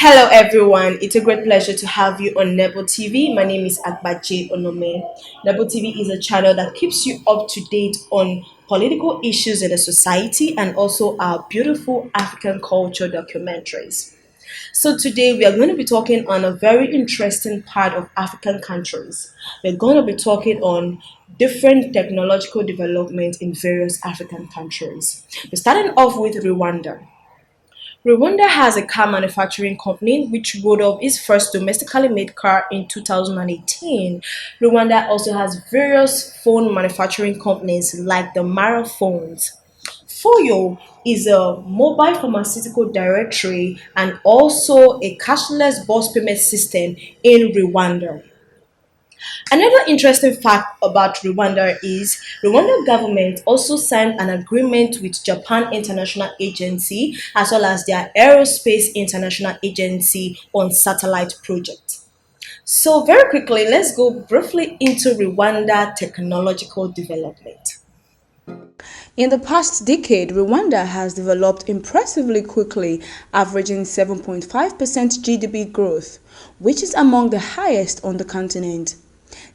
Hello, everyone. It's a great pleasure to have you on Nebo TV. My name is Agbaje Onome. Nebo TV is a channel that keeps you up to date on political issues in the society and also our beautiful African culture documentaries. So, today we are going to be talking on a very interesting part of African countries. We're going to be talking on different technological development in various African countries. We're starting off with Rwanda. Rwanda has a car manufacturing company which rolled off its first domestically made car in 2018. Rwanda also has various phone manufacturing companies like the Mara Phones. Foyo is a mobile pharmaceutical directory and also a cashless bus payment system in Rwanda. Another interesting fact about Rwanda is Rwanda government also signed an agreement with Japan International Agency as well as their Aerospace International Agency on satellite project. So very quickly, let's go briefly into Rwanda technological development. In the past decade, Rwanda has developed impressively quickly, averaging 7.5% GDP growth, which is among the highest on the continent.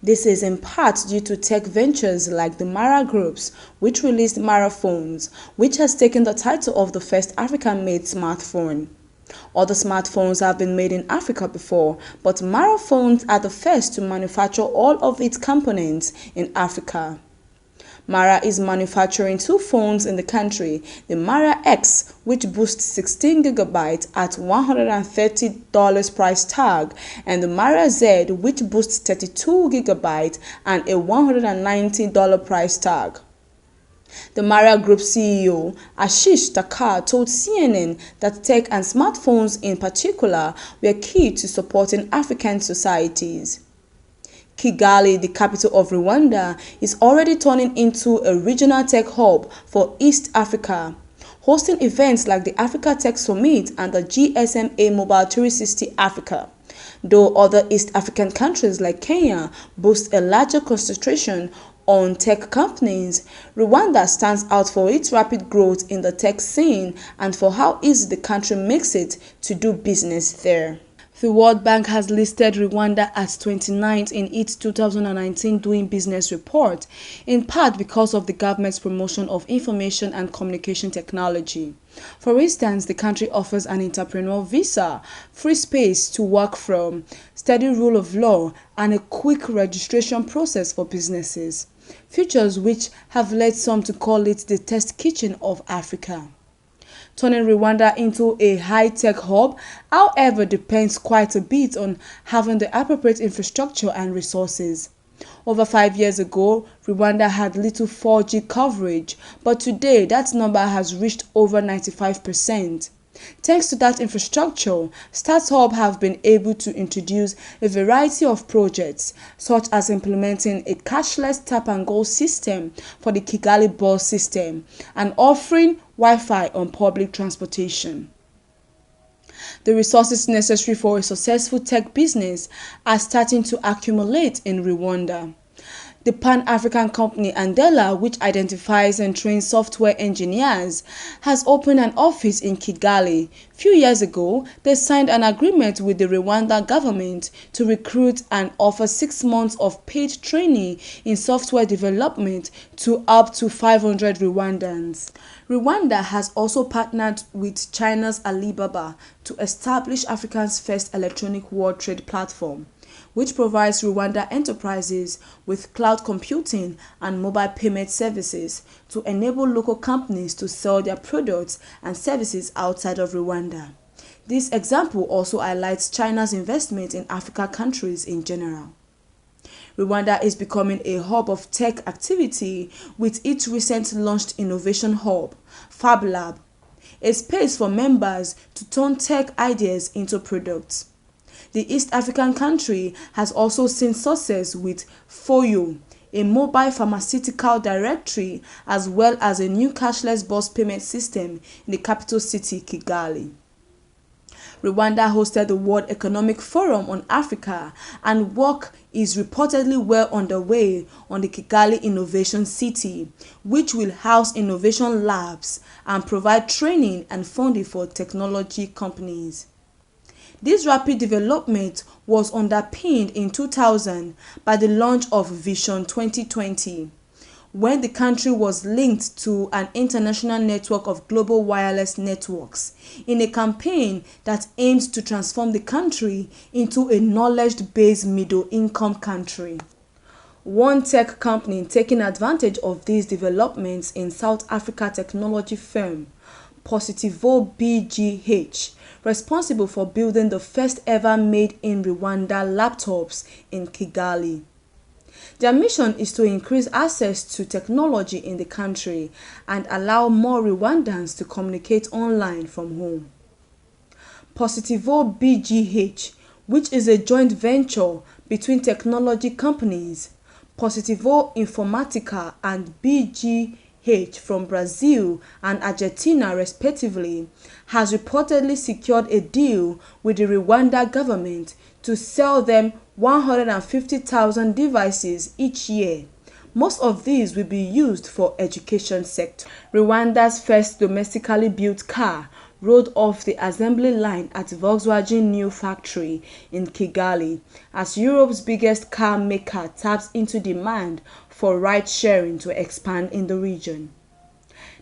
This is in part due to tech ventures like the Mara Groups, which released Mara Phones, which has taken the title of the first African-made smartphone. Other smartphones have been made in Africa before, but Mara Phones are the first to manufacture all of its components in Africa. Mara is manufacturing two phones in the country, the Mara X, which boosts 16 gigabytes at $130 price tag, and the Mara Z, which boosts 32 gigabytes and a $190 price tag. The Mara Group CEO, Ashish Thakkar, told CNN that tech and smartphones in particular were key to supporting African societies. Kigali, the capital of Rwanda, is already turning into a regional tech hub for East Africa, hosting events like the Africa Tech Summit and the GSMA Mobile 360 Africa. Though other East African countries like Kenya boast a larger concentration on tech companies, Rwanda stands out for its rapid growth in the tech scene and for how easy the country makes it to do business there. The World Bank has listed Rwanda as 29th in its 2019 Doing Business report, in part because of the government's promotion of information and communication technology. For instance, the country offers an entrepreneur visa, free space to work from, steady rule of law, and a quick registration process for businesses, features which have led some to call it the test kitchen of Africa. Turning Rwanda into a high-tech hub, however, depends quite a bit on having the appropriate infrastructure and resources. Over 5 years ago, Rwanda had little 4G coverage, but today that number has reached over 95%. Thanks to that infrastructure, StartHub have been able to introduce a variety of projects, such as implementing a cashless tap-and-go system for the Kigali bus system and offering Wi-Fi on public transportation. The resources necessary for a successful tech business are starting to accumulate in Rwanda. The Pan-African company Andela, which identifies and trains software engineers, has opened an office in Kigali. Few years ago, they signed an agreement with the Rwanda government to recruit and offer 6 months of paid training in software development to up to 500 Rwandans. Rwanda has also partnered with China's Alibaba to establish Africa's first electronic world trade platform, which provides Rwanda enterprises with cloud computing and mobile payment services to enable local companies to sell their products and services outside of Rwanda. This example also highlights China's investment in African countries in general. Rwanda is becoming a hub of tech activity with its recently launched innovation hub, Fab Lab, a space for members to turn tech ideas into products. The East African country has also seen success with Foyo, a mobile pharmaceutical directory, as well as a new cashless bus payment system in the capital city, Kigali. Rwanda hosted the World Economic Forum on Africa, and work is reportedly well underway on the Kigali Innovation City, which will house innovation labs and provide training and funding for technology companies. This rapid development was underpinned in 2000 by the launch of Vision 2020, when the country was linked to an international network of global wireless networks in a campaign that aimed to transform the country into a knowledge-based middle-income country. One tech company taking advantage of these developments in South Africa technology firm Positivo BGH, responsible for building the first ever made in Rwanda laptops in Kigali. Their mission is to increase access to technology in the country and allow more Rwandans to communicate online from home. Positivo BGH, which is a joint venture between technology companies Positivo Informatica and BGH from Brazil and Argentina respectively, has reportedly secured a deal with the Rwanda government to sell them 150,000 devices each year. Most of these will be used for education sector. Rwanda's first domestically built car rolled off the assembly line at Volkswagen new factory in Kigali as Europe's biggest car maker taps into demand for ride-sharing to expand in the region.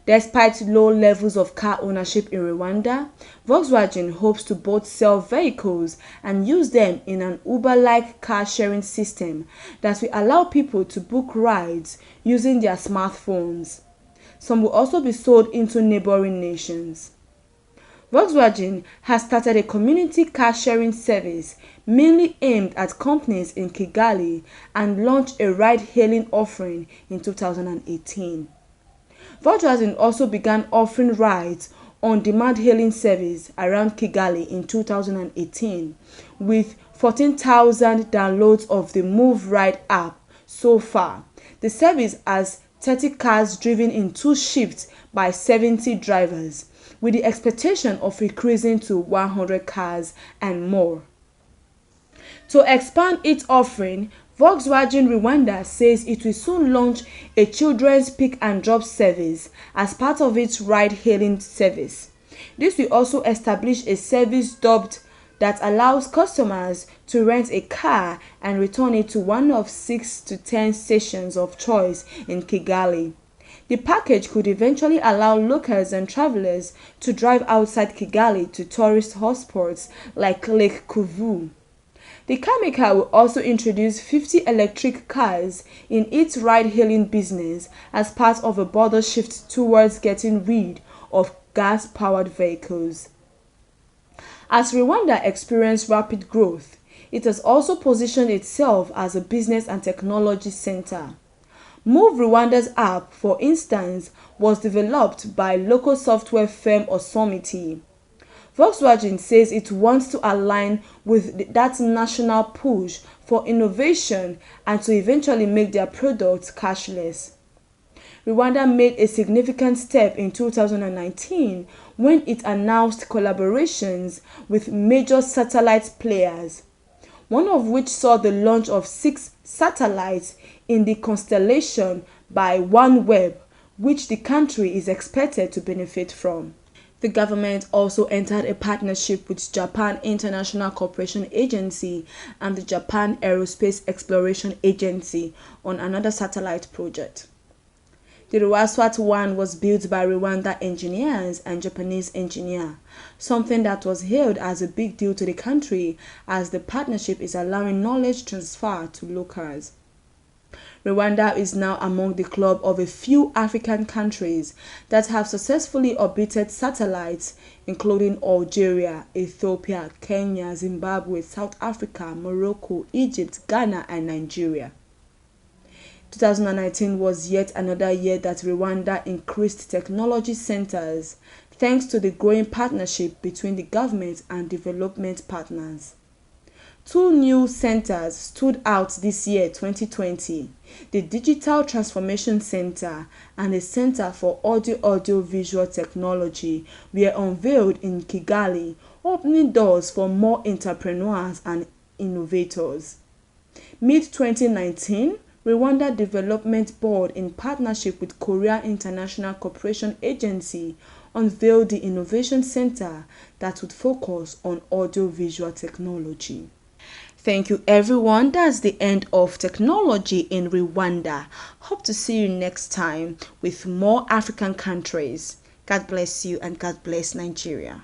Despite low levels of car ownership in Rwanda, Volkswagen hopes to both sell vehicles and use them in an Uber-like car-sharing system that will allow people to book rides using their smartphones. Some will also be sold into neighboring nations. Volkswagen has started a community car-sharing service mainly aimed at companies in Kigali and launched a ride-hailing offering in 2018. Volkswagen also began offering rides on-demand hailing service around Kigali in 2018 with 14,000 downloads of the Move Ride app so far. The service has 30 cars driven in 2 shifts by 70 drivers, with the expectation of increasing to 100 cars and more. To expand its offering, Volkswagen Rwanda says it will soon launch a children's pick and drop service as part of its ride-hailing service. This will also establish a service dubbed that allows customers to rent a car and return it to one of 6 to 10 stations of choice in Kigali. The package could eventually allow locals and travelers to drive outside Kigali to tourist hotspots like Lake Kivu. The carmaker will also introduce 50 electric cars in its ride-hailing business as part of a broader shift towards getting rid of gas-powered vehicles. As Rwanda experienced rapid growth, it has also positioned itself as a business and technology center. Move Rwanda's app, for instance, was developed by local software firm Osomity. Volkswagen says it wants to align with that national push for innovation and to eventually make their products cashless. Rwanda made a significant step in 2019 when it announced collaborations with major satellite players, one of which saw the launch of 6 satellites in the constellation by OneWeb, which the country is expected to benefit from. The government also entered a partnership with Japan International Cooperation Agency and the Japan Aerospace Exploration Agency on another satellite project. The Rwaswat-1 was built by Rwanda engineers and Japanese engineer, something that was hailed as a big deal to the country as the partnership is allowing knowledge transfer to locals. Rwanda is now among the club of a few African countries that have successfully orbited satellites, including Algeria, Ethiopia, Kenya, Zimbabwe, South Africa, Morocco, Egypt, Ghana, and Nigeria. 2019 was yet another year that Rwanda increased technology centers thanks to the growing partnership between the government and development partners. 2 new centers stood out this year 2020. The Digital Transformation Center and the Center for Audio-Visual Technology were unveiled in Kigali, opening doors for more entrepreneurs and innovators. Mid-2019, Rwanda Development Board, in partnership with Korea International Cooperation Agency, unveiled the Innovation Center that would focus on audio-visual technology. Thank you everyone. That's the end of technology in Rwanda. Hope to see you next time with more African countries. God bless you and God bless Nigeria.